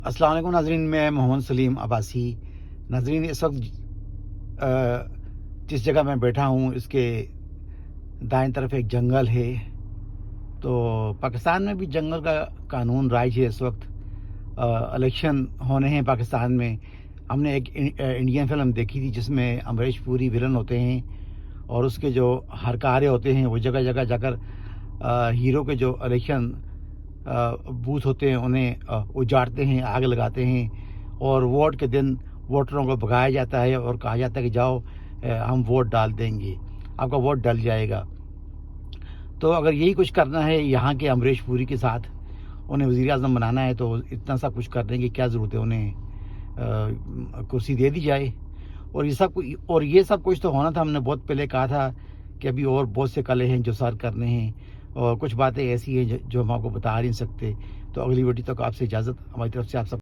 السلام علیکم ناظرین، میں محمد سلیم عباسی۔ ناظرین، اس وقت جس جگہ میں بیٹھا ہوں اس کے دائیں طرف ایک جنگل ہے۔ تو پاکستان میں بھی جنگل کا قانون رائج ہے اس وقت۔ الیکشن ہونے ہیں پاکستان میں۔ ہم نے ایک انڈین فلم دیکھی تھی جس میں امریش پوری ولن ہوتے ہیں اور اس کے جو ہرکارے ہوتے ہیں وہ جگہ جگہ جا کر ہیرو کے جو الیکشن بوتھ ہوتے ہیں انہیں اجاڑتے ہیں، آگ لگاتے ہیں، اور ووٹ کے دن ووٹروں کو بھگایا جاتا ہے اور کہا جاتا ہے کہ جاؤ ہم ووٹ ڈال دیں گے، آپ کا ووٹ ڈل جائے گا۔ تو اگر یہی کچھ کرنا ہے یہاں کے امریش پوری کے ساتھ، انہیں وزیر اعظم بنانا ہے، تو اتنا سا کچھ کرنے کی کیا ضرورت ہے؟ انہیں کرسی دے دی جائے۔ اور یہ سب کچھ تو ہونا تھا۔ ہم نے بہت پہلے کہا تھا کہ ابھی اور بہت سے کلے ہیں جو سر کرنے ہیں، اور کچھ باتیں ایسی ہیں جو ہم آپ کو بتا نہیں سکتے۔ تو اگلی ویڈیو تک آپ سے اجازت، ہماری طرف سے آپ سب